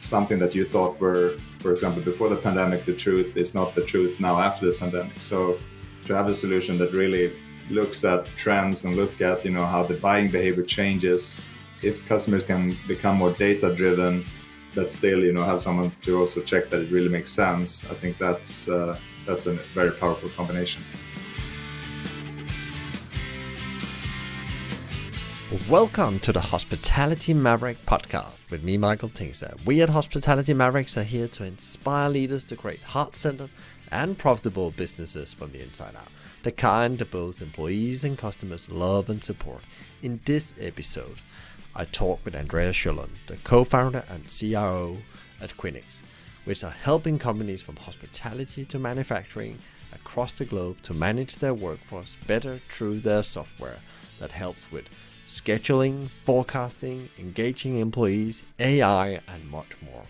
something that you thought were, for example, before the pandemic, the truth is not the truth now after the pandemic. So to have a solution that really looks at trends and look at, how the buying behavior changes, if customers can become more data driven, but still, have someone to also check that it really makes sense. I think that's a very powerful combination. Welcome to the Hospitality Maverick podcast with me, Michael Tingsager. We at Hospitality Mavericks are here to inspire leaders to create heart-centered and profitable businesses from the inside out, the kind that both employees and customers love and support. In this episode, I talk with Andreas Sjölund, the co-founder and CRO at Quinyx, which are helping companies from hospitality to manufacturing across the globe to manage their workforce better through their software that helps with scheduling, forecasting, engaging employees, AI, and much more.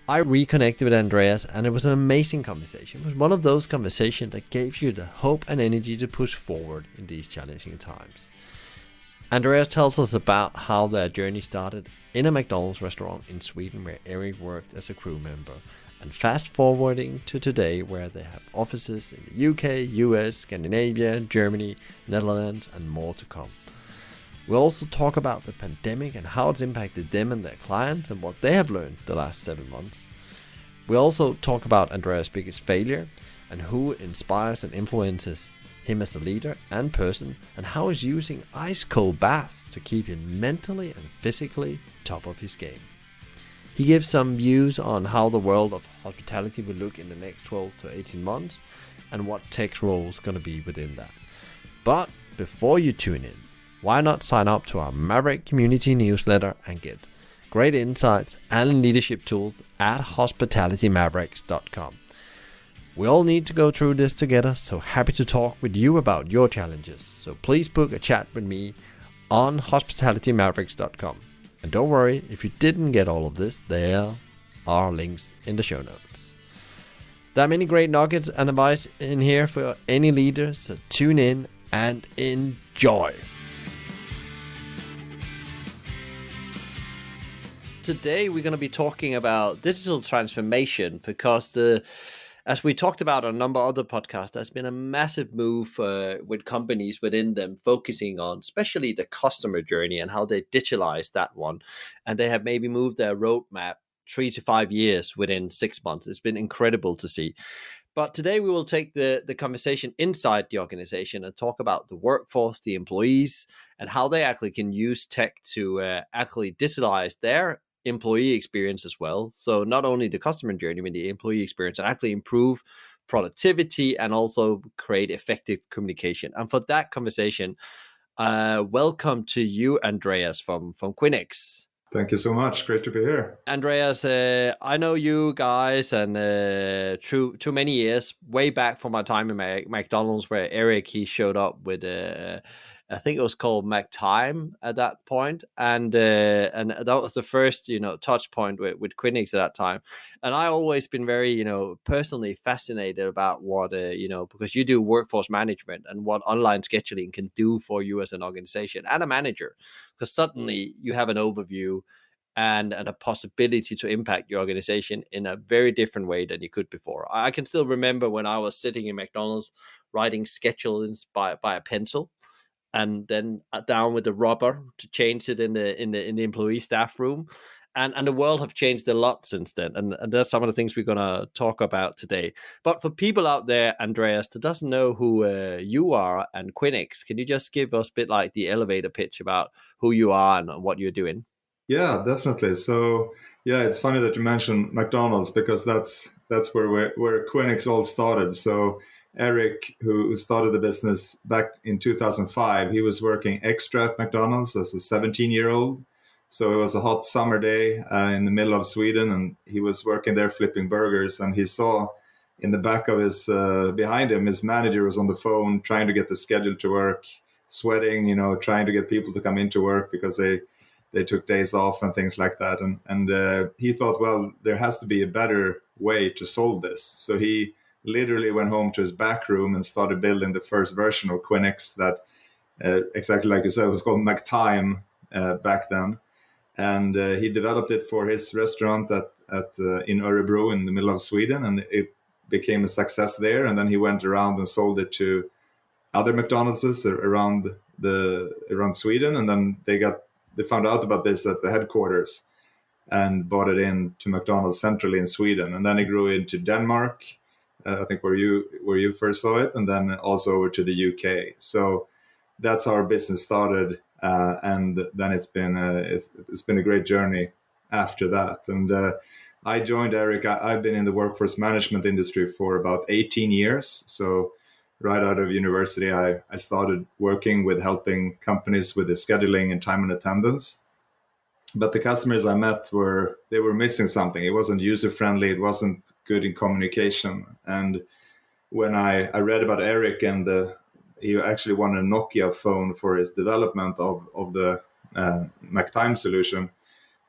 I reconnected with Andreas and it was an amazing conversation. It was one of those conversations that gave you the hope and energy to push forward in these challenging times. Andreas tells us about how their journey started in a McDonald's restaurant in Sweden where Eric worked as a crew member, and fast forwarding to today where they have offices in the UK, US, Scandinavia, Germany, Netherlands, and more to come. We'll also talk about the pandemic and how it's impacted them and their clients and what they have learned the last 7 months. We'll also talk about Andreas' biggest failure and who inspires and influences him as a leader and person, and how he's using ice cold baths to keep him mentally and physically top of his game. He gives some views on how the world of hospitality will look in the next 12 to 18 months and what tech role is going to be within that. But before you tune in, why not sign up to our Maverick community newsletter and get great insights and leadership tools at hospitalitymavericks.com. We all need to go through this together, so happy to talk with you about your challenges. So please book a chat with me on hospitalitymavericks.com. And don't worry, if you didn't get all of this, there are links in the show notes. There are many great nuggets and advice in here for any leader, so tune in and enjoy. Today we're going to be talking about digital transformation because as we talked about on a number of other podcasts, there's been a massive move with companies within them focusing on especially the customer journey and how they digitalize that one. And they have maybe moved their roadmap 3 to 5 years within 6 months. It's been incredible to see. But today we will take the conversation inside the organization and talk about the workforce, the employees, and how they actually can use tech to actually digitalize their employee experience as well. So not only the customer journey, but the employee experience, and actually improve productivity and also create effective communication. And for that conversation, welcome to you, Andreas, from Quinyx. Thank you so much. Great to be here. Andreas, I know you guys and through many years, way back from my time in McDonald's where Eric, he showed up with I think it was called McTime at that point, and that was the first touch point with Quinyx at that time. And I always been very personally fascinated about what because you do workforce management and what online scheduling can do for you as an organization and a manager, because suddenly you have an overview and a possibility to impact your organization in a very different way than you could before. I can still remember when I was sitting in McDonald's writing schedules by a pencil, and then down with the rubber to change it in the employee staff room. And the world have changed a lot since then. And that's some of the things we're going to talk about today. But for people out there, Andreas, that doesn't know who you are and Quinyx, can you just give us a bit like the elevator pitch about who you are and what you're doing? Yeah, definitely. So yeah, it's funny that you mentioned McDonald's because that's where Quinyx all started. So Eric, who started the business back in 2005, he was working extra at McDonald's as a 17-year-old. So it was a hot summer day in the middle of Sweden, and he was working there flipping burgers. And he saw in the back of behind him, his manager was on the phone trying to get the schedule to work, sweating, trying to get people to come into work because they took days off and things like that. And he thought, well, there has to be a better way to solve this. So he literally went home to his back room and started building the first version of Quinyx that, exactly like you said, was called McTime back then. and he developed it for his restaurant in Örebro in the middle of Sweden, and it became a success there. And then he went around and sold it to other McDonald's around Sweden, and then they found out about this at the headquarters and bought it in to McDonald's centrally in Sweden, and then it grew into Denmark, I think where you first saw it, and then also over to the UK. So that's how our business started, and then it's been a great journey after that. And I joined Eric. I've been in the workforce management industry for about 18 years. So right out of university, I started working with helping companies with the scheduling and time and attendance. But the customers I met were missing something. It wasn't user friendly. It wasn't good in communication. And when I read about Eric, and he actually won a Nokia phone for his development of the MacTime solution,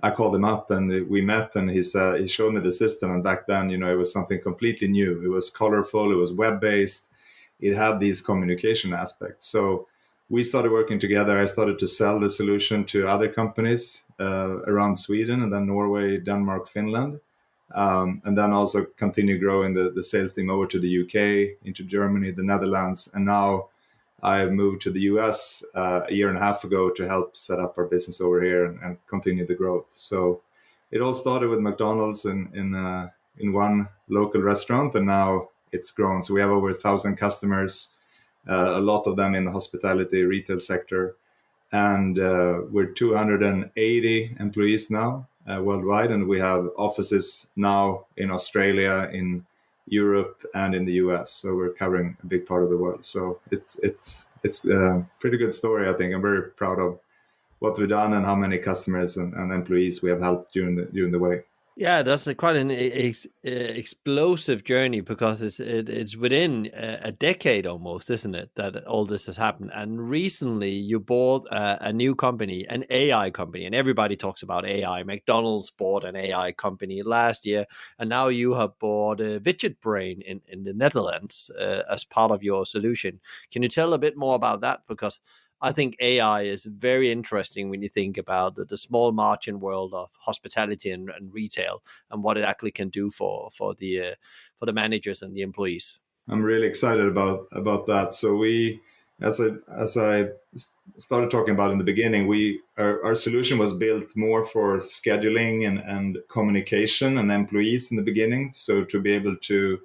I called him up and we met, and he showed me the system. And back then, it was something completely new. It was colorful. It was web-based. It had these communication aspects. So we started working together. I started to sell the solution to other companies around Sweden, and then Norway, Denmark, Finland. And then also continue growing the sales team over to the UK, into Germany, the Netherlands. And now I moved to the US a year and a half ago to help set up our business over here and continue the growth. So it all started with McDonald's in one local restaurant, and now it's grown. So we have over 1,000 customers, a lot of them in the hospitality retail sector. And we're 280 employees now worldwide, and we have offices now in Australia, in Europe, and in the US. So we're covering a big part of the world. So it's a pretty good story, I think. I'm very proud of what we've done and how many customers and employees we have helped during the way. Yeah, that's quite an explosive journey, because it's within a decade almost, isn't it, that all this has happened? And recently you bought a new company, an AI company, and everybody talks about AI. McDonald's bought an AI company last year, and now you have bought a Widget Brain in the Netherlands as part of your solution. Can you tell a bit more about that? Because I think AI is very interesting when you think about the small margin world of hospitality and retail, and what it actually can do for the managers and the employees. I'm really excited about that. So as I started talking about in the beginning, our solution was built more for scheduling and communication and employees in the beginning. So to be able to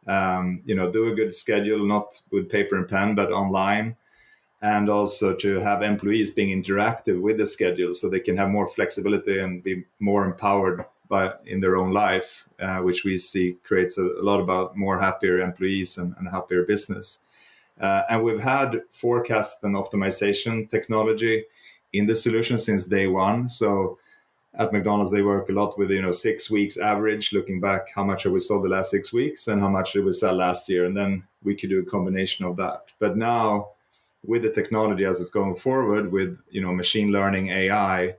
do a good schedule, not with paper and pen, but online. And also to have employees being interactive with the schedule, so they can have more flexibility and be more empowered in their own life, which we see creates a lot about more happier employees and happier business. And we've had forecast and optimization technology in the solution since day one. So at McDonald's, they work a lot with 6 weeks average, looking back how much have we sold the last 6 weeks and how much did we sell last year, and then we could do a combination of that. But now, with the technology as it's going forward, with machine learning, AI,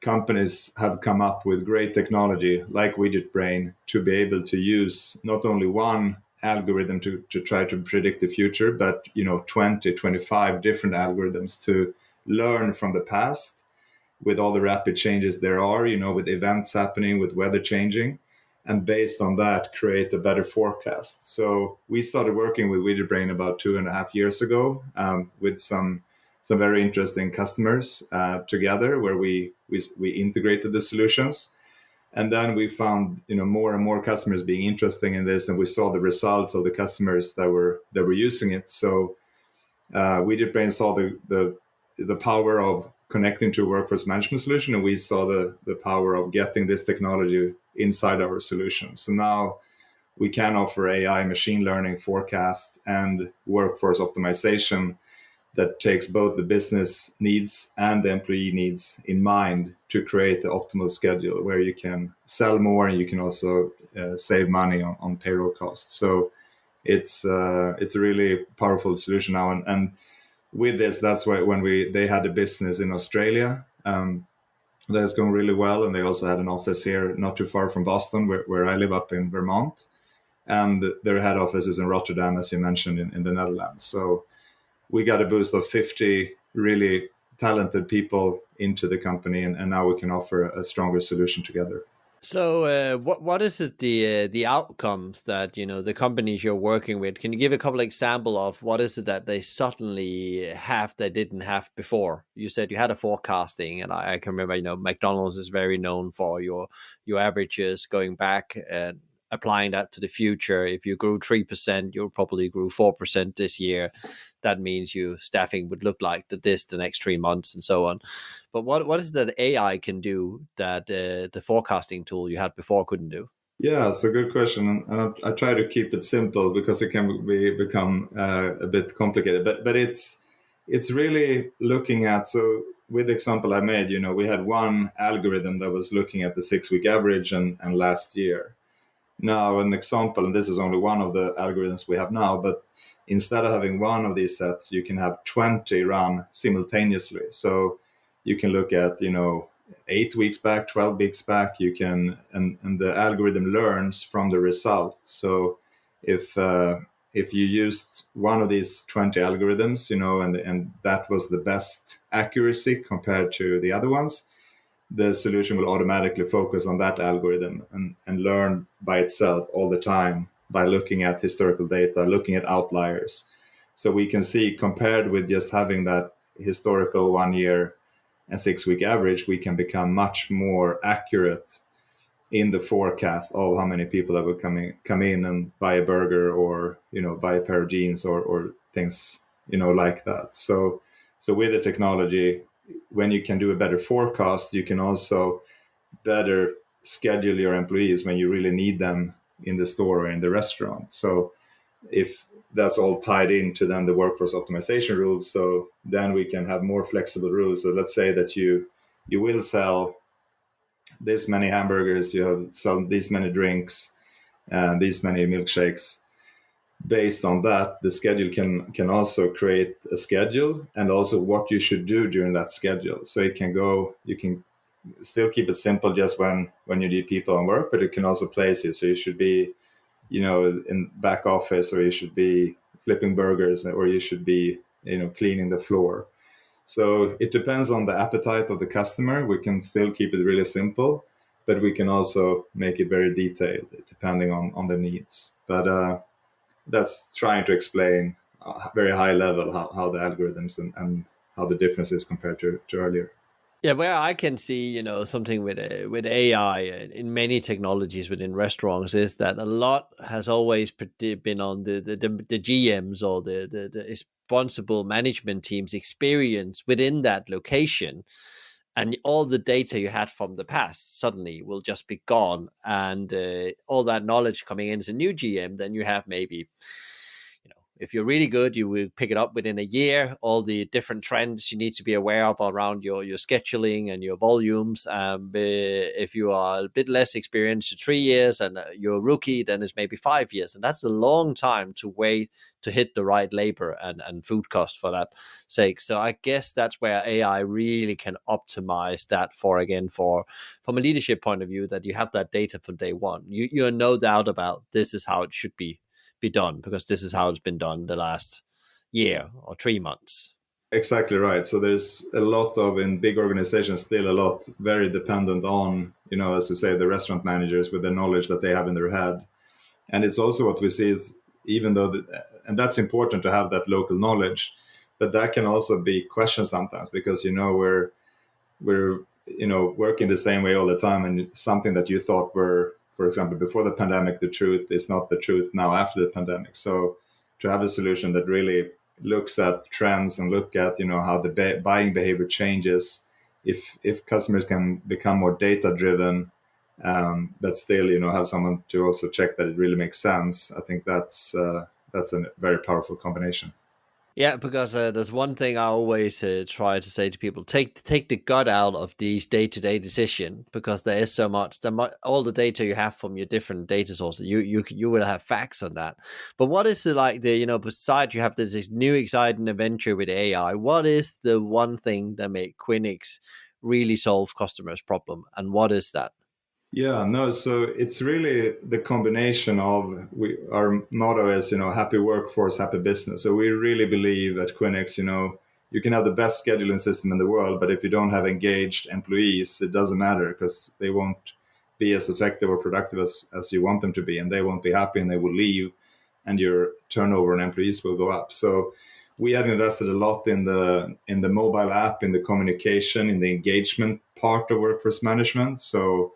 companies have come up with great technology like Widget Brain to be able to use not only one algorithm to try to predict the future, but 20, 25 different algorithms to learn from the past with all the rapid changes there are, with events happening, with weather changing, and based on that, create a better forecast. So we started working with Widget Brain about 2.5 years ago, with some very interesting customers together, where we integrated the solutions. And then we found more and more customers being interested in this, and we saw the results of the customers that were using it. So Widget Brain saw the power of connecting to a workforce management solution, and we saw the power of getting this technology inside our solution. So now we can offer AI, machine learning, forecasts, and workforce optimization that takes both the business needs and the employee needs in mind to create the optimal schedule where you can sell more and you can also save money on payroll costs. So it's a really powerful solution now. And with this, that's why when they had a business in Australia that is going really well, and they also had an office here not too far from Boston, where I live up in Vermont, and their head office is in Rotterdam, as you mentioned, in the Netherlands. So we got a boost of 50 really talented people into the company, and now we can offer a stronger solution together. So, what is it, the outcomes that the companies you're working with? Can you give a couple of example of what is it that they suddenly have they didn't have before? You said you had a forecasting, and I can remember McDonald's is very known for your averages going back and applying that to the future. If you grew 3%, you'll probably grew 4% this year. That means your staffing would look like the next 3 months and so on. But what is it that AI can do that the forecasting tool you had before couldn't do? Yeah, it's a good question, and I try to keep it simple because it can become a bit complicated. But it's really looking at, so with the example I made, we had one algorithm that was looking at the 6-week average and last year. Now, an example, and this is only one of the algorithms we have now, but instead of having one of these sets, you can have 20 run simultaneously. So you can look at 8 weeks back, 12 weeks back. You can, and the algorithm learns from the result. So if you used one of these 20 algorithms, and that was the best accuracy compared to the other ones, the solution will automatically focus on that algorithm and learn by itself all the time by looking at historical data, looking at outliers. So we can see, compared with just having that historical 1 year and 6-week average, we can become much more accurate in the forecast of how many people that will come in and buy a burger, or buy a pair of jeans, or things like that. So with the technology, when you can do a better forecast, you can also better schedule your employees when you really need them in the store or in the restaurant. So if that's all tied into then the workforce optimization rules, so then we can have more flexible rules. So let's say that you will sell this many hamburgers, you have sell these many drinks, and these many milkshakes. Based on that, the schedule can also create a schedule, and also what you should do during that schedule. So you can still keep it simple just when you need people on work, but it can also place you. So you should be, in back office, or you should be flipping burgers, or you should be, cleaning the floor. So it depends on the appetite of the customer. We can still keep it really simple, but we can also make it very detailed depending on the needs. But that's trying to explain very high level how the algorithms and how the difference is compared to earlier. Yeah, where I can see, something with AI in many technologies within restaurants is that a lot has always been on the GMs or the responsible management team's experience within that location, and all the data you had from the past suddenly will just be gone, and all that knowledge coming in as a new GM, then you have maybe, if you're really good, you will pick it up within a year, all the different trends you need to be aware of around your scheduling and your volumes. If you are a bit less experienced, 3 years, and you're a rookie, then it's maybe 5 years. And that's a long time to wait to hit the right labor and food cost for that sake. So I guess that's where AI really can optimize that from a leadership point of view, that you have that data from day one. You're no doubt about this is how it should be done, because this is how it's been done the last year or 3 months. Exactly right. So there's a lot of, in big organizations, still a lot very dependent on, as you say, the restaurant managers with the knowledge that they have in their head. And it's also what we see is, even though, and that's important to have that local knowledge, but that can also be questioned sometimes, because, we're working the same way all the time, and something that you thought were, for example, before the pandemic, the truth is not the truth now after the pandemic. So to have a solution that really looks at trends and look at, how the buying behavior changes, if customers can become more data driven, but still, have someone to also check that it really makes sense. I think that's a very powerful combination. Yeah, because there's one thing I always try to say to people: take the gut out of these day-to-day decision, because there is so much. All the data you have from your different data sources, you will have facts on that. But what is besides you have this new exciting adventure with AI? What is the one thing that made Quinyx really solve customers' problem, and what is that? Yeah, no, so it's really the combination of, our motto is, happy workforce, happy business. So we really believe at Quinyx, you can have the best scheduling system in the world, but if you don't have engaged employees, it doesn't matter because they won't be as effective or productive as you want them to be, and they won't be happy and they will leave, and your turnover on employees will go up. So we have invested a lot in the mobile app, in the communication, in the engagement part of workforce management. So,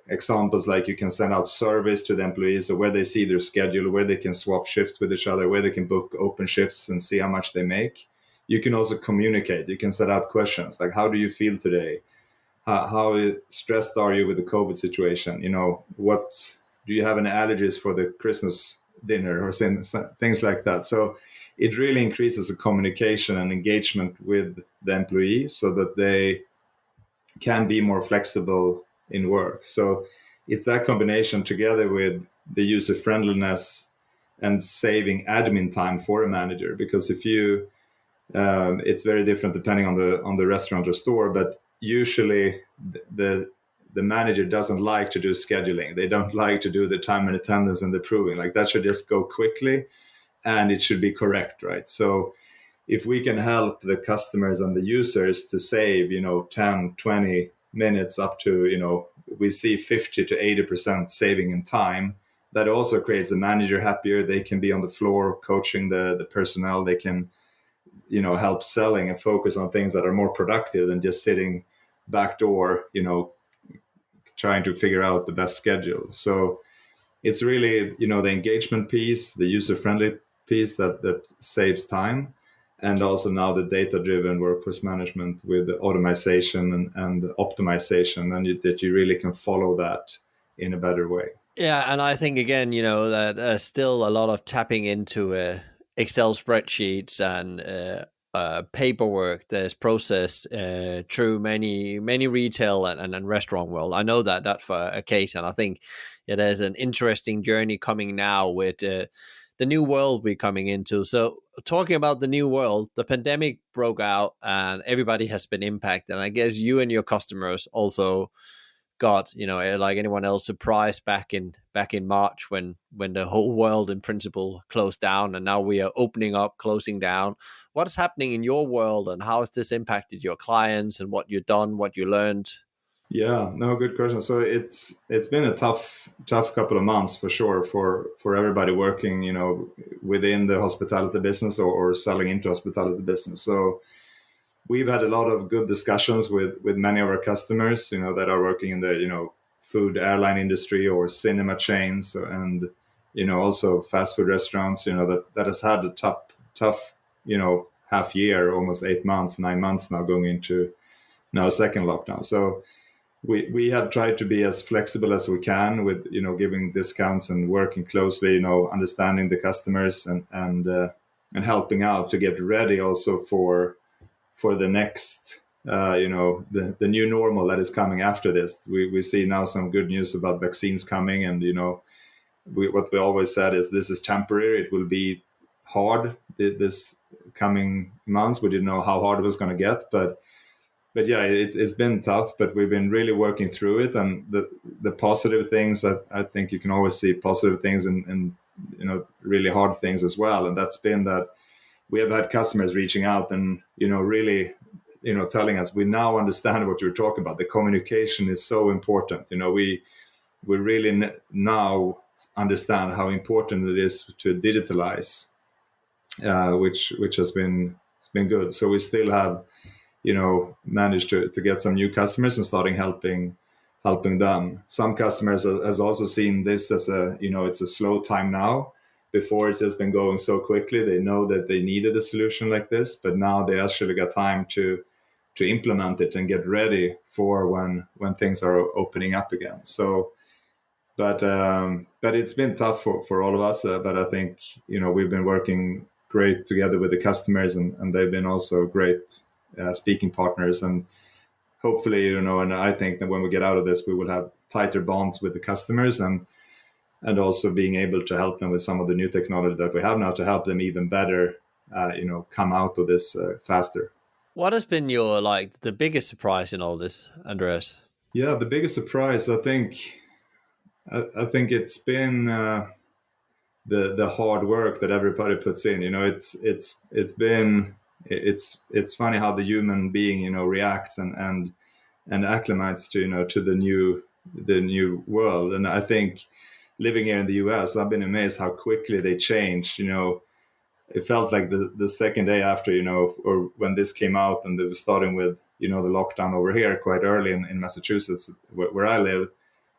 examples like you can send out surveys to the employees of where they see their schedule, where they can swap shifts with each other, where they can book open shifts and see how much they make. You can also communicate. You can set out questions like, how do you feel today? How stressed are you with the COVID situation? What do you have any allergies for the Christmas dinner or things like that? So it really increases the communication and engagement with the employees so that they can be more flexible in work. So it's that combination together with the user friendliness and saving admin time for a manager. Because if you, it's very different depending on the restaurant or store, but usually the manager doesn't like to do scheduling. They don't like to do the time and attendance and the proving. Like that should just go quickly and it should be correct, right? So if we can help the customers and the users to save, 10, 20 minutes up to, we see 50 to 80% saving in time, that also creates the manager happier. They can be on the floor coaching the personnel. They can, help selling and focus on things that are more productive than just sitting back door, trying to figure out the best schedule. So it's really, the engagement piece, the user-friendly piece that saves time. And also now the data-driven workforce management with the automation and optimization, and that you really can follow that in a better way. Yeah, and I think again, that still a lot of tapping into Excel spreadsheets and paperwork that's processed through many retail and restaurant world. I know that for a case, and I think it is an interesting journey coming now with the new world we're coming into. So talking about the new world, the pandemic broke out and everybody has been impacted. And I guess you and your customers also got, like anyone else, surprised back in March when the whole world in principle closed down, and now we are opening up, closing down. What is happening in your world, and how has this impacted your clients and what you've done, what you learned? Yeah, no, good question. So it's been a tough couple of months for sure for everybody working, within the hospitality business or selling into hospitality business. So we've had a lot of good discussions with many of our customers, that are working in the, food airline industry or cinema chains and, also fast food restaurants, that has had a tough, half year, almost 8 months, 9 months now going into now second lockdown. So we have tried to be as flexible as we can with, giving discounts and working closely, understanding the customers and helping out to get ready also for the next, the new normal that is coming after this. We see now some good news about vaccines coming, and what we always said is this is temporary. It will be hard this coming months. We didn't know how hard it was going to get, but yeah, it's been tough. But we've been really working through it, and the positive things. I think you can always see positive things and really hard things as well, and that's been that. We have had customers reaching out and, really, telling us, we now understand what you're talking about. The communication is so important. We really now understand how important it is to digitalize, which has been, it's been good. So we still have, managed to get some new customers and starting helping them. Some customers has also seen this as it's a slow time now. Before it's just been going so quickly, they know that they needed a solution like this, but now they actually got time to implement it and get ready for when things are opening up again. So, but it's been tough for all of us. But I think we've been working great together with the customers, and they've been also great speaking partners. And hopefully, and I think that when we get out of this, we will have tighter bonds with the customers and also being able to help them with some of the new technology that we have now to help them even better, come out of this faster. What has been your, the biggest surprise in all this, Andreas? Yeah, the biggest surprise, I think it's been the hard work that everybody puts in. It's been it's funny how the human being, reacts and acclimates to, to the new world. And I think living here in the US, I've been amazed how quickly they changed. It felt like the second day after, or when this came out, and it was starting with, the lockdown over here quite early in Massachusetts, where I live.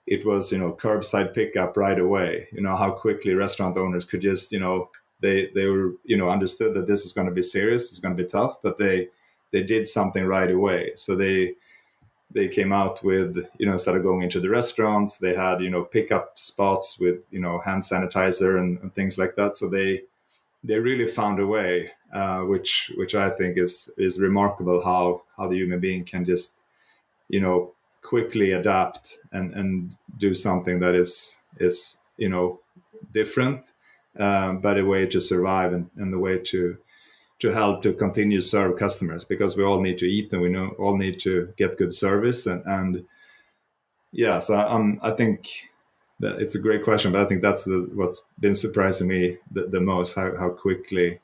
It was, curbside pickup right away. How quickly restaurant owners could just, they were, understood that this is going to be serious, it's going to be tough, but they did something right away. So they came out with, instead of going into the restaurants, they had, pickup spots with, hand sanitizer and things like that. So they really found a way, which I think is remarkable, how the human being can just, quickly adapt and do something that is different, but a way to survive, and the way to help to continue to serve customers, because we all need to eat, and we all need to get good service, and yeah. So I think that it's a great question, but I think that's what's been surprising me the most, how quickly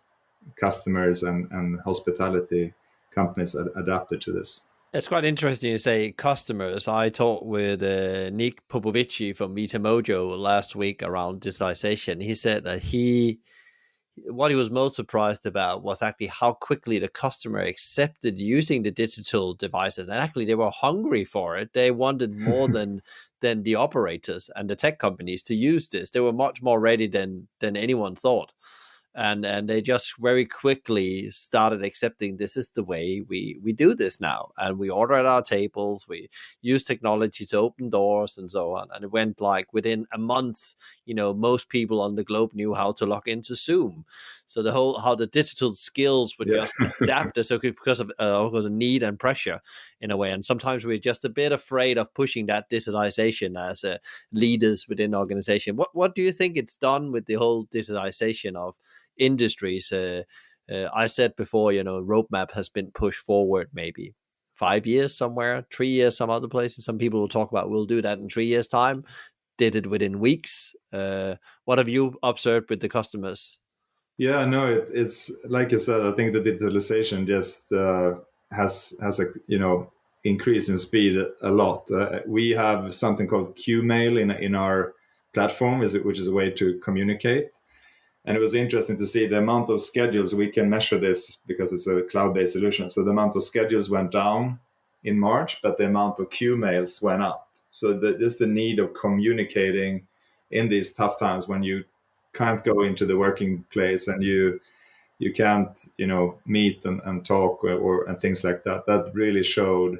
customers and hospitality companies adapted to this. It's quite interesting you say customers. I talked with Nick Popovici from Vita Mojo last week around digitalization. He said that what he was most surprised about was actually how quickly the customer accepted using the digital devices. And actually, they were hungry for it. They wanted more than the operators and the tech companies to use this. They were much more ready than anyone thought. And they just very quickly started accepting this is the way we do this now, and we order at our tables, we use technology to open doors and so on. And it went like within a month, most people on the globe knew how to log into Zoom. So how the digital skills were just adapted so because of the need and pressure in a way. And sometimes we're just a bit afraid of pushing that digitalization as leaders within organization. What do you think it's done with the whole digitalization of industries? I said before, roadmap has been pushed forward maybe 5 years somewhere, 3 years some other places. Some people will talk about we'll do that in 3 years time. Did it within weeks. What have you observed with the customers? Yeah, no, it's like you said. I think the digitalization just has a increase in speed a lot. We have something called Qmail in our platform, which is a way to communicate. And it was interesting to see the amount of schedules. We can measure this because it's a cloud-based solution. So the amount of schedules went down in March, but the amount of Qmails went up. So there's the need of communicating in these tough times when you can't go into the working place, and you can't meet and talk and things like that. That really showed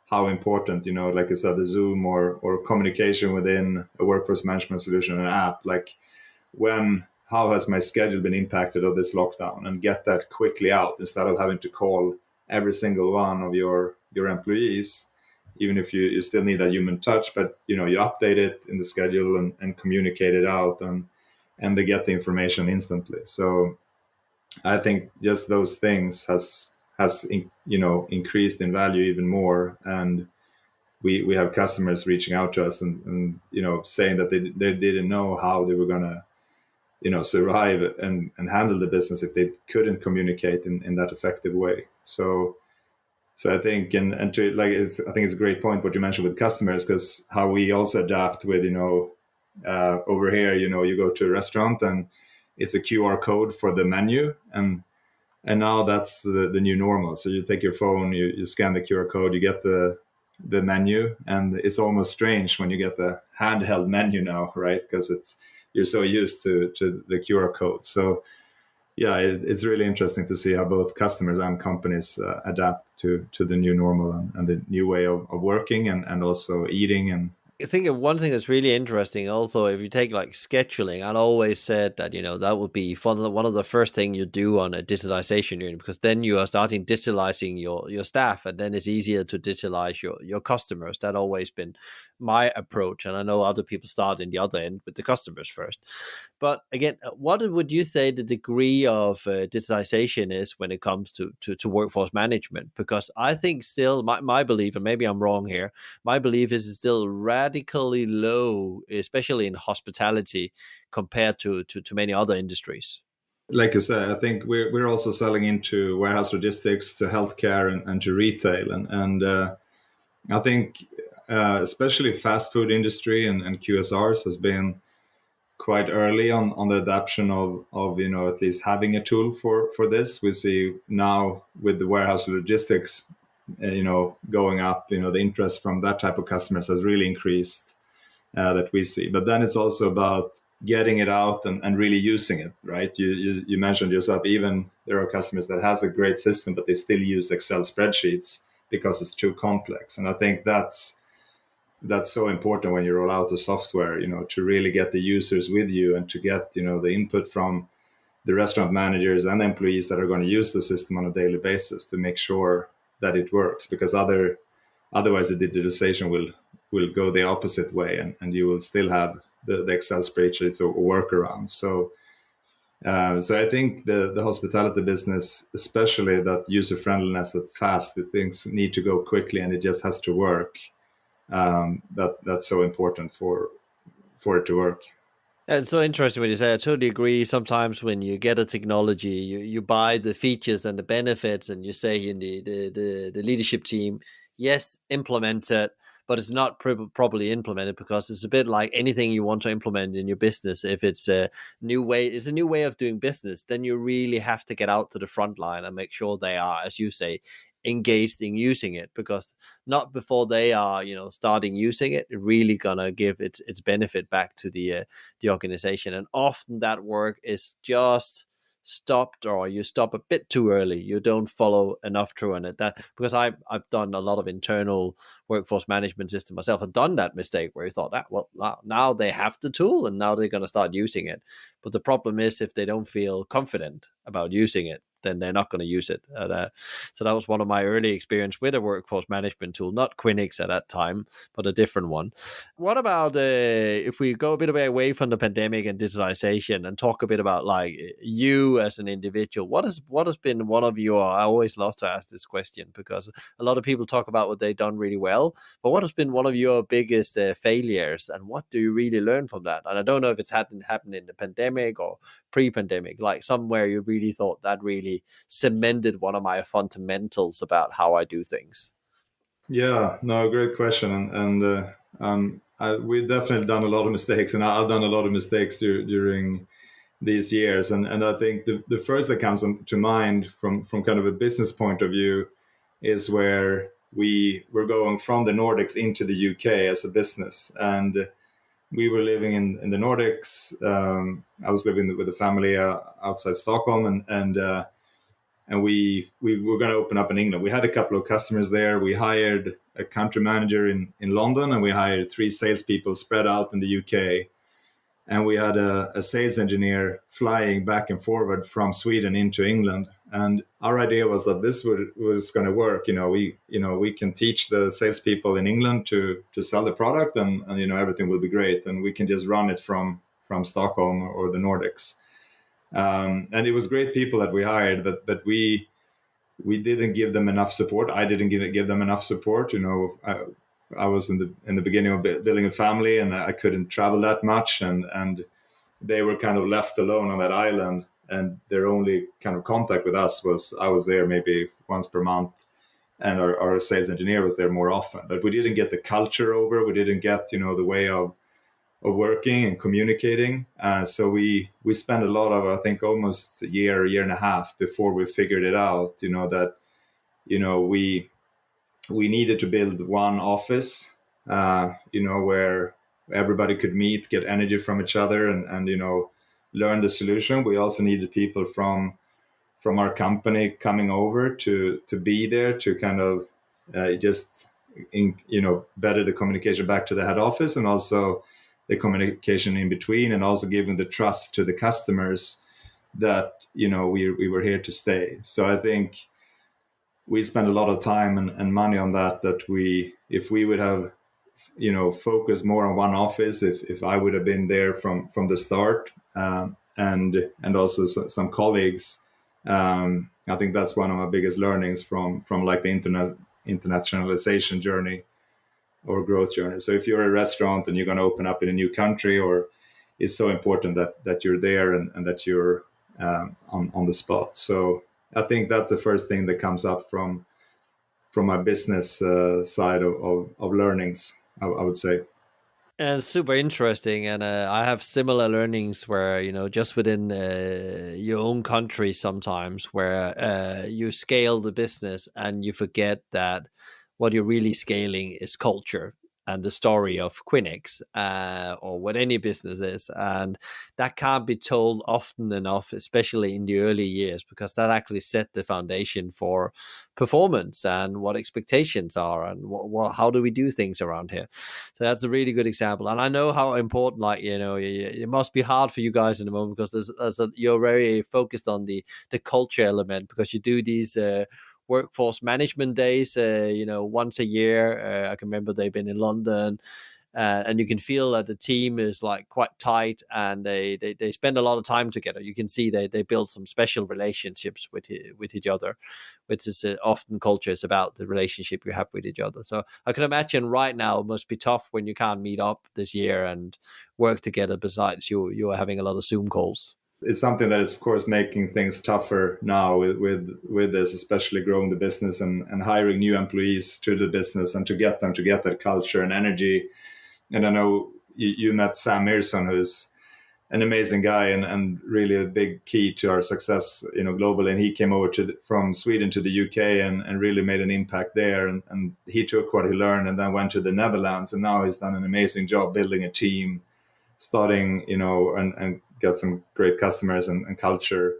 how important, like I said, the Zoom or communication within a workforce management solution, an app, like how has my schedule been impacted of this lockdown, and get that quickly out instead of having to call every single one of your employees, even if you still need that human touch, but you update it in the schedule and communicate it out, and they get the information instantly. So I think just those things has increased in value even more. And we have customers reaching out to us and saying that they didn't know how they were gonna survive and handle the business if they couldn't communicate in that effective way. So I think I think it's a great point what you mentioned with customers, because how we also adapt with over here, you go to a restaurant and it's a QR code for the menu, and now that's the new normal. So you take your phone, you scan the QR code, you get the menu, and it's almost strange when you get the handheld menu now, right? Because you're so used to the QR code. So yeah, it's really interesting to see how both customers and companies adapt to the new normal and the new way of working and also eating. And I think one thing that's really interesting also, if you take like scheduling, I'd always said that, that would be one of the first thing you do on a digitalization unit, because then you are starting digitalizing your staff, and then it's easier to digitalize your customers. That always been my approach. And I know other people start in the other end with the customers first. But again, what would you say the degree of digitalization is when it comes to workforce management? Because I think still my belief, and maybe I'm wrong here, my belief is it's still radically low, especially in hospitality compared to many other industries. like you said, I think we're also selling into warehouse logistics, to healthcare, and to retail, and I think especially fast food industry and QSRs has been quite early on the adoption of at least having a tool for this. We see now with the warehouse logistics going up, the interest from that type of customers has really increased, that we see. But then it's also about getting it out and really using it, right? You mentioned yourself, even there are customers that has a great system, but they still use Excel spreadsheets because it's too complex. And I think that's so important when you roll out the software, to really get the users with you and to get, the input from the restaurant managers and employees that are going to use the system on a daily basis to make sure that it works, because otherwise the digitalization will go the opposite way, and you will still have the Excel spreadsheets or workarounds. So I think the hospitality business, especially that user friendliness, that fast, the things need to go quickly and it just has to work. That's so important for it to work. It's so interesting what you say. I totally agree. Sometimes when you get a technology, you buy the features and the benefits, and you say in the leadership team, yes, implement it, but it's not properly implemented, because it's a bit like anything you want to implement in your business. If it's a new way of doing business, then you really have to get out to the front line and make sure they are, as you say, engaged in using it, because not before they are starting using it, really gonna give its benefit back to the organization. And often that work is just stopped, or you stop a bit too early. You don't follow enough through on it. That, because I've done a lot of internal workforce management system myself, and done that mistake where you thought that, well, now they have the tool and now they're going to start using it. But the problem is, if they don't feel confident about using it, then they're not going to use it. So that was one of my early experience with a workforce management tool, not Quinyx at that time, but a different one. What about if we go a bit away from the pandemic and digitalization and talk a bit about like you as an individual? What has been one of your? I always love to ask this question, because a lot of people talk about what they've done really well, but what has been one of your biggest failures, and what do you really learn from that? And I don't know if it's happened in the pandemic or pre-pandemic, like somewhere you really thought that really cemented one of my fundamentals about how I do things. Yeah, no, great question, we've definitely done a lot of mistakes, and I've done a lot of mistakes during these years, and I think the first that comes to mind from kind of a business point of view is where we were going from the Nordics into the UK as a business, and we were living in the Nordics. I was living with a family outside Stockholm, and we were going to open up in England. We had a couple of customers there. We hired a country manager in London, and we hired 3 salespeople spread out in the UK. And we had a sales engineer flying back and forward from Sweden into England. And our idea was that this was going to work. We can teach the salespeople in England to sell the product, and everything will be great, and we can just run it from Stockholm or the Nordics. And it was great people that we hired, but we didn't give them enough support. I didn't give them enough support. I was in the beginning of building a family, and I couldn't travel that much, and they were kind of left alone on that island, and their only kind of contact with us was I was there maybe once per month, and our sales engineer was there more often. But we didn't get the culture over. We didn't get the way of working and communicating. So we spent a lot of, I think, almost a year and a half before we figured it out. That we needed to build one office, where everybody could meet, get energy from each other, and learn the solution. We also needed people from our company coming over to be there to kind of better the communication back to the head office, and also the communication in between, and also giving the trust to the customers that we were here to stay. So I think we spent a lot of time and money on that if we would have focused more on one office, if I would have been there from the start, and also some colleagues, I think that's one of my biggest learnings from like the internationalization journey or growth journey. So if you're a restaurant and you're going to open up in a new country, or it's so important that you're there and that you're on the spot. So I think that's the first thing that comes up from my business side of learnings, I would say. And it's super interesting, and I have similar learnings where just within your own country sometimes, where you scale the business and you forget that what you're really scaling is culture and the story of Quinyx, or what any business is, and that can't be told often enough, especially in the early years, because that actually set the foundation for performance and what expectations are, and how do we do things around here. So that's a really good example, and I know how important, like it must be hard for you guys in the moment, because you're very focused on the culture element, because you do these workforce management days, once a year. I can remember they've been in London, and you can feel that the team is like quite tight, and they spend a lot of time together. You can see they build some special relationships with each other, which is often culture is about the relationship you have with each other. So I can imagine right now it must be tough when you can't meet up this year and work together. Besides, you are having a lot of Zoom calls. It's something that is, of course, making things tougher now with this, especially growing the business and hiring new employees to the business, and to get them to get that culture and energy. And I know you met Sam Mearson, who's an amazing guy and really a big key to our success, globally. And he came over from Sweden to the UK and really made an impact there. And he took what he learned and then went to the Netherlands. And now he's done an amazing job building a team, starting, and get some great customers and culture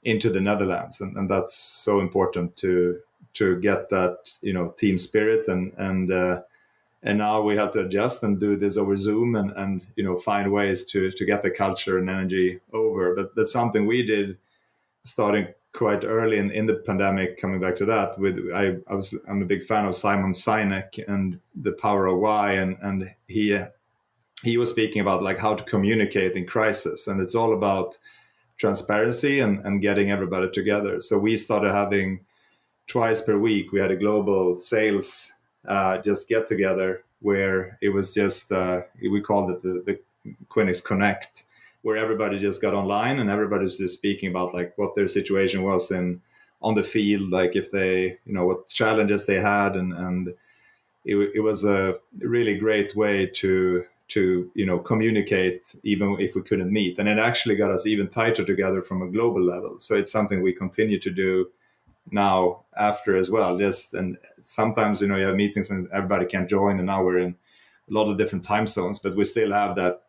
into the Netherlands. And that's so important to get that, team spirit. And now we have to adjust and do this over Zoom and find ways to get the culture and energy over. But that's something we did starting quite early in the pandemic. Coming back to that, I'm a big fan of Simon Sinek and the power of why, and he was speaking about like how to communicate in crisis, and it's all about transparency and getting everybody together. So we started having twice per week, we had a global sales just get together where it was just we called it the Quinyx Connect, where everybody just got online and everybody was just speaking about like what their situation was on the field, like if they what challenges they had, and it was a really great way to communicate even if we couldn't meet, and it actually got us even tighter together from a global level. So it's something we continue to do now after as well. And sometimes you have meetings and everybody can't join, and now we're in a lot of different time zones, but we still have that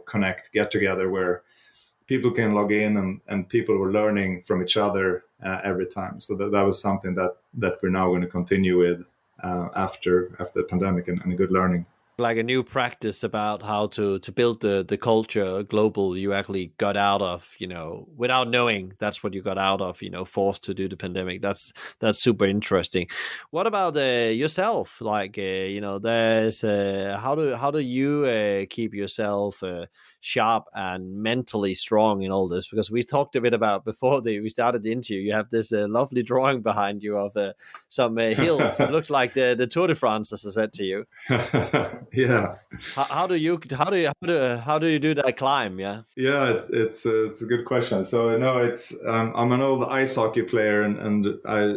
connect get together where people can log in and people were learning from each other every time. So that was something that we're now going to continue with after the pandemic, and a good learning. Like a new practice about how to build the culture global you actually got out of, without knowing that's what you got out of, forced to do the pandemic. That's super interesting. What about yourself? Like, there's how do you keep yourself sharp and mentally strong in all this? Because we talked a bit about before we started the interview. You have this lovely drawing behind you of some hills. It looks like the Tour de France, as I said to you. Yeah. How do you do that climb? Yeah. Yeah, it's a good question. So no, it's I'm an old ice hockey player, and I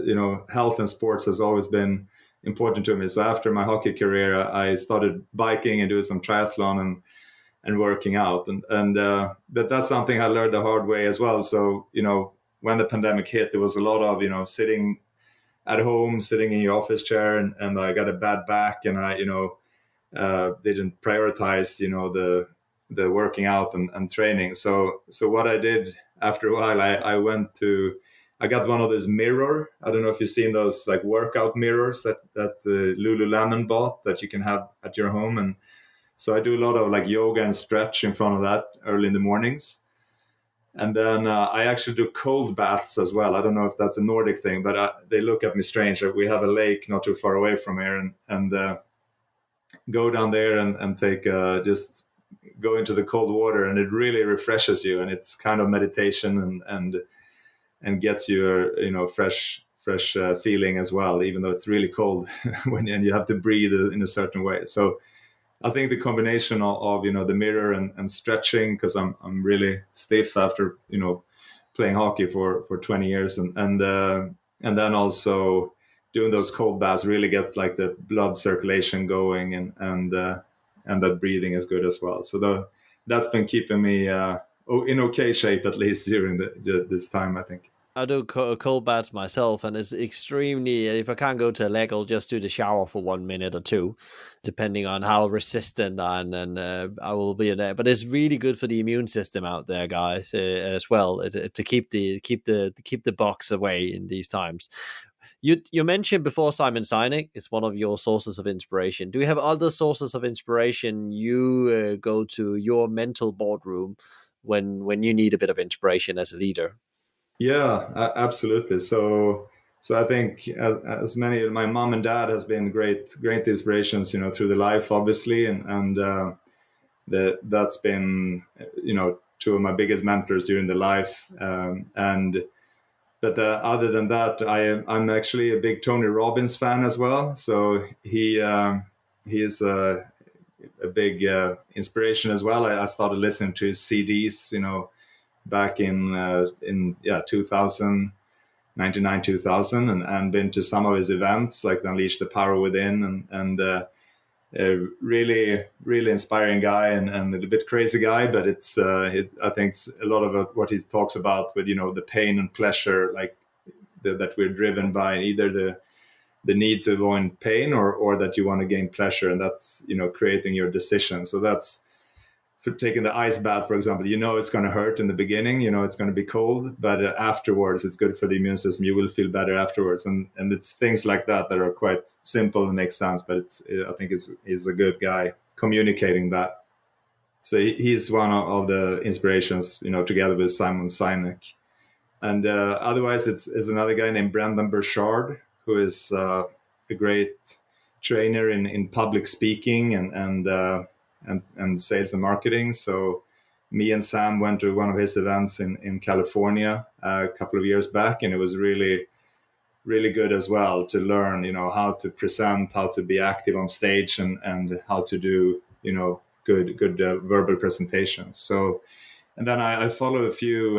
health and sports has always been important to me. So after my hockey career, I started biking and doing some triathlon and working out, but that's something I learned the hard way as well. So when the pandemic hit, there was a lot of sitting at home, sitting in your office chair, and I got a bad back, and I didn't prioritize the working out and training. So what I did after a while, I got one of those mirror. I don't know if you've seen those like workout mirrors that Lululemon bought that you can have at your home. And so I do a lot of like yoga and stretch in front of that early in the mornings. And then I actually do cold baths as well. I don't know if that's a Nordic thing, but they look at me strange. We have a lake not too far away from here, and go down there and take just go into the cold water, and it really refreshes you, and it's kind of meditation and gets you a fresh feeling as well, even though it's really cold and you have to breathe in a certain way. So I think the combination of the mirror and stretching, because I'm really stiff after playing hockey for 20 years, and then also doing those cold baths really get like the blood circulation going, and that breathing is good as well. So that's been keeping me in okay shape, at least during this time, I think. I do cold baths myself, and it's extremely. If I can't go to a leg, I'll just do the shower for 1 minute or two, depending on how resistant and I will be in there. But it's really good for the immune system out there, guys, as well, to keep the box away in these times. You mentioned before Simon Sinek is one of your sources of inspiration. Do you have other sources of inspiration you go to your mental boardroom when you need a bit of inspiration as a leader? Yeah, absolutely. So I think as many, my mom and dad has been great inspirations, through the life, obviously, and that's been, two of my biggest mentors during the life. But other than that, I'm actually a big Tony Robbins fan as well. So he is a big inspiration as well. I started listening to his CDs, back in 2000, 99, 2000, and been to some of his events like Unleash the Power Within, and a really inspiring guy, and a bit crazy guy, but I think it's a lot of what he talks about with the pain and pleasure, like that we're driven by either the need to avoid pain, or that you want to gain pleasure, and that's creating your decision. So that's for taking the ice bath, for example. It's going to hurt in the beginning, it's going to be cold, but afterwards it's good for the immune system. You will feel better afterwards, and it's things like that are quite simple and make sense, but I think he's a good guy communicating that. So he's one of the inspirations, together with Simon Sinek. And otherwise it's another guy named Brendan Burchard, who is a great trainer in public speaking and sales and marketing. So me and Sam went to one of his events in California a couple of years back, and it was really, really good as well to learn, how to present, how to be active on stage, and how to do, good verbal presentations. So, and then I follow a few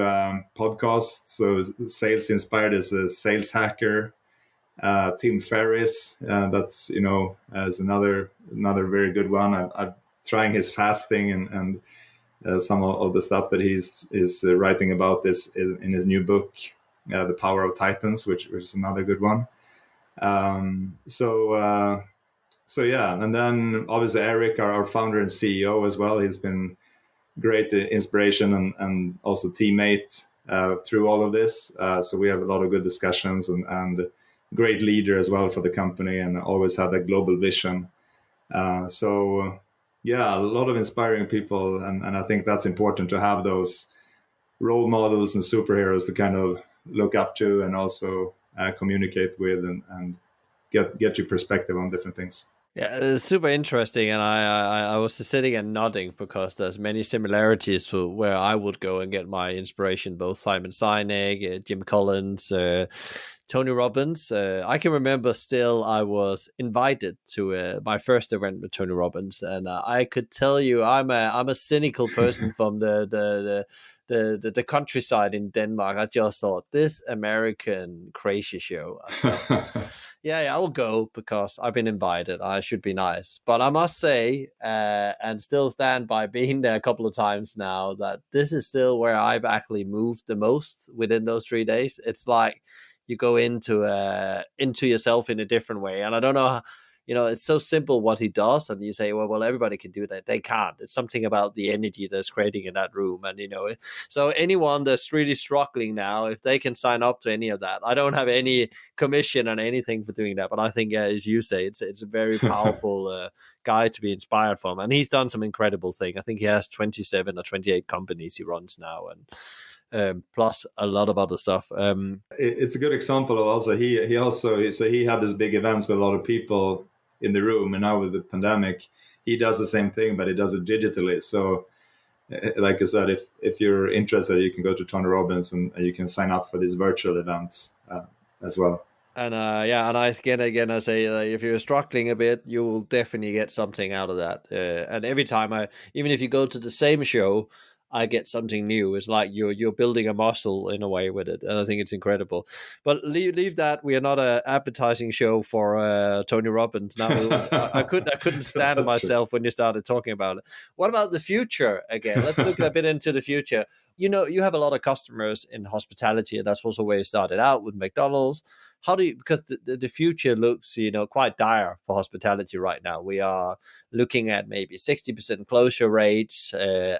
podcasts. So Sales Inspired is a sales hacker. Tim Ferriss, that's as another very good one. I'm trying his fasting and some of the stuff that he's writing about this in his new book, The Power of Titans, which is another good one. So yeah, and then obviously Eric, our founder and CEO as well. He's been great inspiration and also teammate through all of this. So we have a lot of good discussions, and great leader as well for the company, and always had that global vision. So yeah, a lot of inspiring people, and I think that's important to have those role models and superheroes to kind of look up to, and also communicate with, and get your perspective on different things. Yeah, it's super interesting, and I was just sitting and nodding because there's many similarities to where I would go and get my inspiration. Both Simon Sinek, Jim Collins, Tony Robbins. I can remember still I was invited to my first event with Tony Robbins, and I could tell you I'm a cynical person from the countryside in Denmark. I just thought, this American crazy show. Yeah, I'll go because I've been invited. I should be nice. But I must say, and still stand by being there a couple of times now, that this is still where I've actually moved the most within those 3 days. It's like you go into yourself in a different way. And I don't know how, it's so simple what he does. And you say, well, everybody can do that. They can't. It's something about the energy that's creating in that room. And, so anyone that's really struggling now, if they can sign up to any of that, I don't have any commission on anything for doing that. But I think, as you say, it's a very powerful guy to be inspired from. And he's done some incredible thing. I think he has 27 or 28 companies he runs now. And plus a lot of other stuff. It's a good example of also he had this big events with a lot of people in the room, and now with the pandemic, he does the same thing, but he does it digitally. So, like I said, if you're interested, you can go to Tony Robbins and you can sign up for these virtual events as well. And and I again I say, if you're struggling a bit, you will definitely get something out of that. And every time even if you go to the same show, I get something new. It's like you're building a muscle in a way with it, and I think it's incredible. But leave that. We are not a advertising show for Tony Robbins. Now I couldn't stand That's true. myself when you started talking about it. What about the future again? Let's look a bit into the future. You have a lot of customers in hospitality, and that's also where you started out with McDonald's. How do you, because the future looks, quite dire for hospitality right now. We are looking at maybe 60% closure rates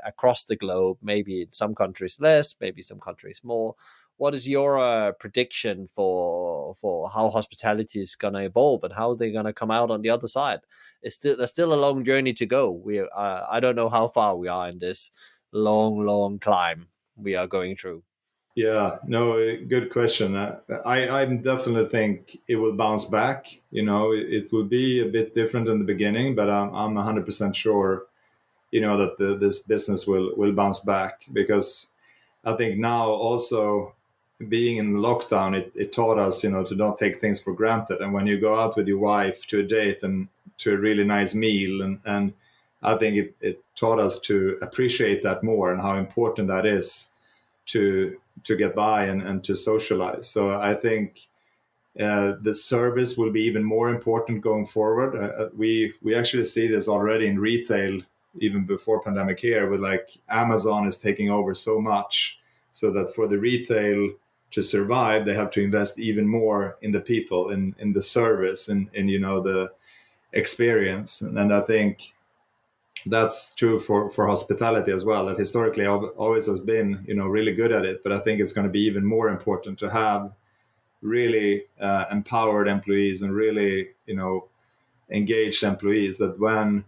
across the globe, maybe in some countries less, maybe some countries more. What is your prediction for how hospitality is going to evolve and how they're going to come out on the other side? There's still a long journey to go. I don't know how far we are in this long climb we are going through. Yeah, no, good question. I definitely think it will bounce back. It will be a bit different in the beginning, but I'm 100% sure, that this business will bounce back, because I think now also being in lockdown, it taught us, to not take things for granted. And when you go out with your wife to a date and to a really nice meal, and I think it taught us to appreciate that more and how important that is to get by and to socialize. So I think the service will be even more important going forward. We actually see this already in retail, even before pandemic here, with like Amazon is taking over so much, so that for the retail to survive, they have to invest even more in the people, in the service, in the experience. And I think that's true for hospitality as well. That historically always has been, really good at it. But I think it's going to be even more important to have really empowered employees and really, engaged employees, that when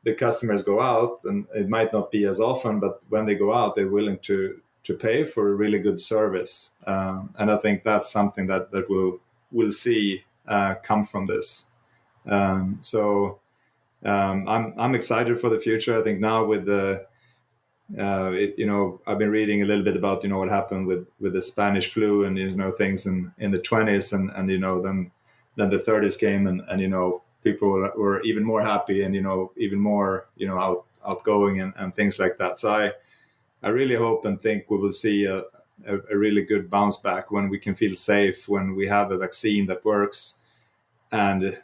the customers go out, and it might not be as often, but when they go out, they're willing to pay for a really good service. And I think that's something that we'll see come from this. I'm excited for the future. I think now with the I've been reading a little bit about what happened with the Spanish flu and things in the 20s, and then the 30s came, and people were even more happy and even more outgoing and things like that. So I really hope and think we will see a really good bounce back when we can feel safe, when we have a vaccine that works, and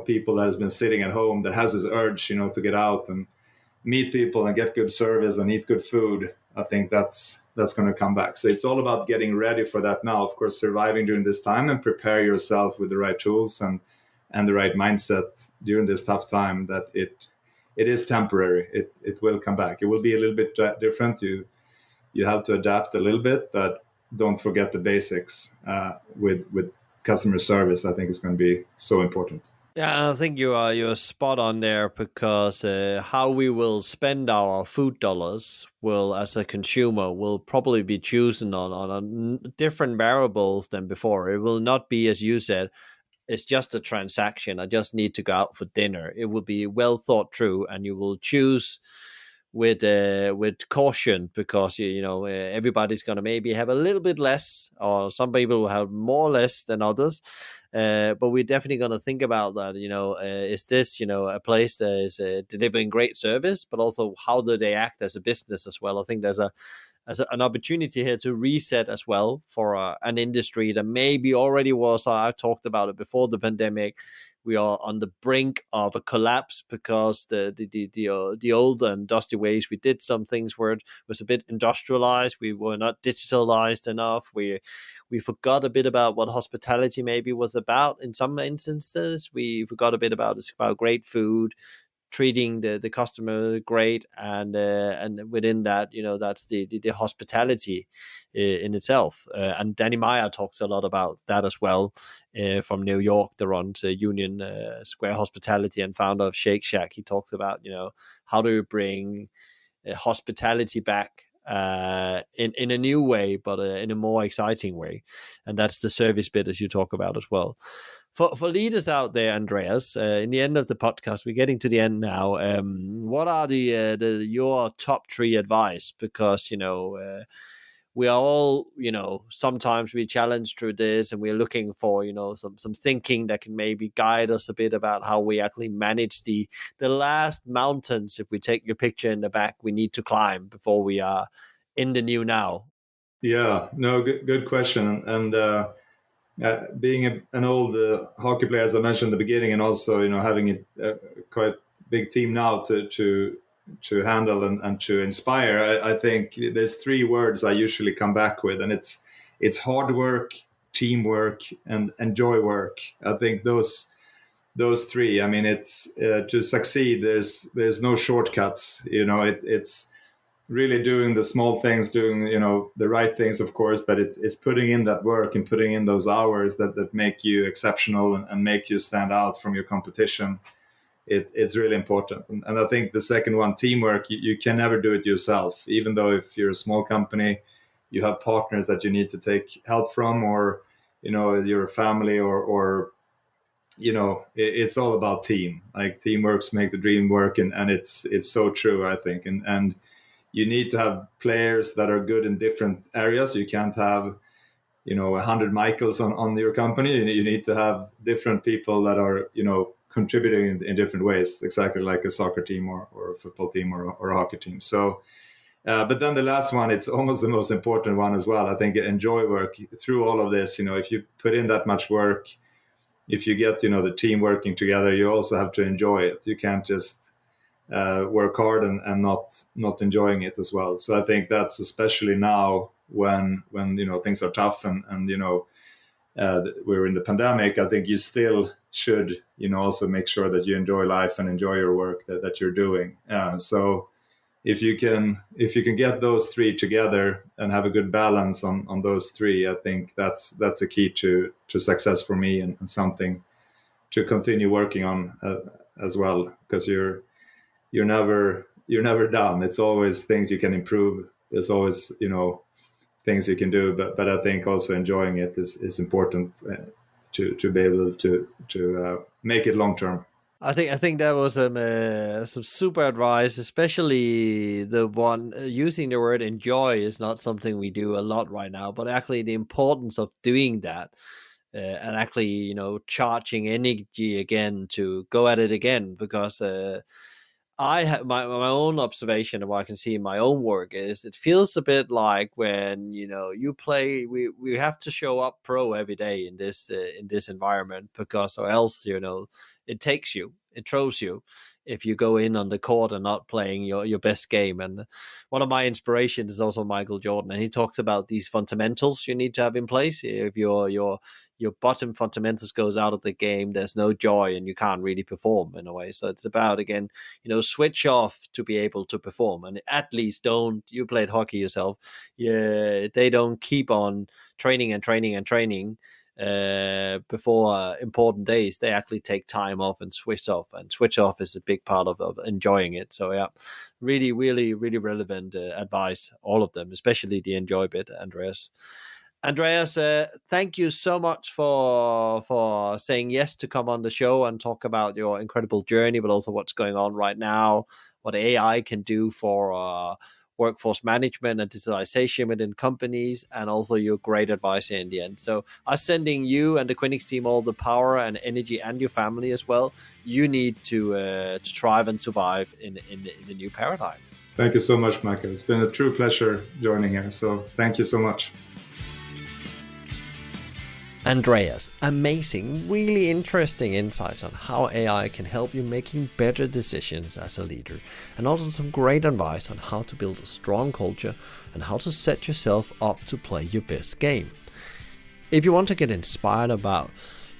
people that has been sitting at home, that has this urge to get out and meet people and get good service and eat good food. I think that's going to come back. So it's all about getting ready for that now. Of course, surviving during this time, and prepare yourself with the right tools and the right mindset during this tough time, that it is temporary. It will come back. It will be a little bit different. You have to adapt a little bit, but don't forget the basics with customer service. I think it's going to be so important. Yeah, I think you're spot on there, because how we will spend our food dollars will, as a consumer, will probably be chosen on different variables than before. It will not be, as you said, it's just a transaction. I just need to go out for dinner. It will be well thought through, and you will choose with caution, because everybody's going to maybe have a little bit less, or some people will have more or less than others. But we're definitely going to think about that. Is this a place that is delivering great service, but also how do they act as a business as well? I think there's an opportunity here to reset as well for an industry that maybe already was. I talked about it before the pandemic. We are on the brink of a collapse, because the old and dusty ways we did some things was a bit industrialized. We were not digitalized enough. We forgot a bit about what hospitality maybe was about. In some instances, we forgot a bit about it's about great food, treating the customer great, and within that, that's the hospitality in itself. And Danny Meyer talks a lot about that as well, from New York, that runs Union Square Hospitality and founder of Shake Shack. He talks about how do you bring hospitality back in a new way, but in a more exciting way, and that's the service bit, as you talk about as well. For leaders out there, Andreas, in the end of the podcast, we're getting to the end now. What are your top 3 advice? Because we are all, sometimes we challenge through this, and we're looking for, some thinking that can maybe guide us a bit about how we actually manage the last mountains, if we take your picture in the back, we need to climb before we are in the new now. Yeah, no, good question. And being an old hockey player, as I mentioned in the beginning, and also having a quite big team now to handle and to inspire, I think there's three words I usually come back with, and it's hard work, teamwork, and enjoy work. I think those three. I mean, it's to succeed. There's no shortcuts. It's really doing the small things, doing the right things, of course, but it's putting in that work and putting in those hours that make you exceptional and make you stand out from your competition. It's really important. And I think the second one, teamwork, you can never do it yourself. Even though if you're a small company, you have partners that you need to take help from, or your family, or it's all about team. Like, teamworks make the dream work, and it's so true, I think. And you need to have players that are good in different areas. You can't have 100 Michaels on your company. You need to have different people that are contributing in different ways, exactly like a soccer team or a football team or a hockey team. So but then the last one, it's almost the most important one as well. I think enjoy work through all of this. If you put in that much work, if you get the team working together, you also have to enjoy it. You can't just work hard and not enjoying it as well. So I think that's especially now when things are tough and we're in the pandemic. I think you still should also make sure that you enjoy life and enjoy your work that you're doing. So if you can get those three together and have a good balance on those three, I think that's a key to success for me, and something to continue working on as well, because you're never done. It's always things you can improve. There's always things you can do, but I think also enjoying it is important to be able to make it long term. I think that was some super advice, especially the one using the word enjoy is not something we do a lot right now, but actually the importance of doing that. And actually, charging energy again to go at it again, because I have my own observation of what I can see in my own work is it feels a bit like when you play, we have to show up pro every day in this environment, because or else it takes you, it throws you if you go in on the court and not playing your best game. And one of my inspirations is also Michael Jordan, and he talks about these fundamentals you need to have in place. If your bottom fundamentals goes out of the game, there's no joy and you can't really perform in a way. So it's about, again, switch off to be able to perform. And at least you played hockey yourself. Yeah, they don't keep on training and training and training before important days. They actually take time off and switch off. And switch off is a big part of enjoying it. So yeah, really, really, really relevant advice, all of them, especially the enjoy bit, Andreas. Andreas, thank you so much for saying yes to come on the show and talk about your incredible journey, but also what's going on right now, what AI can do for workforce management and digitalization within companies, and also your great advice in the end. So I'm sending you and the Quinyx team all the power and energy, and your family as well. You need to thrive and survive in the new paradigm. Thank you so much, Michael. It's been a true pleasure joining here. So thank you so much. Andreas, amazing, really interesting insights on how AI can help you making better decisions as a leader, and also some great advice on how to build a strong culture and how to set yourself up to play your best game. If you want to get inspired about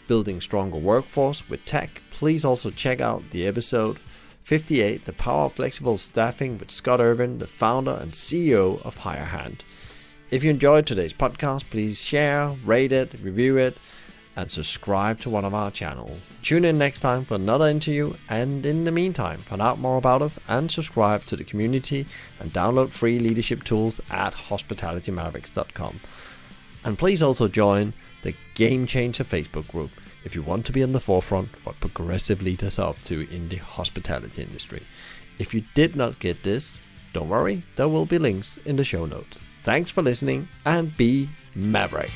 building stronger workforce with tech, please also check out the episode 58, The Power of Flexible Staffing, with Scott Irvin, the founder and CEO of Higher Hand. If you enjoyed today's podcast, please share, rate it, review it, and subscribe to one of our channels. Tune in next time for another interview, and in the meantime, find out more about us and subscribe to the community and download free leadership tools at hospitalitymavericks.com. And please also join the Game Changer Facebook group if you want to be on the forefront of what progressive leaders are up to in the hospitality industry. If you did not get this, don't worry, there will be links in the show notes. Thanks for listening, and be Maverick.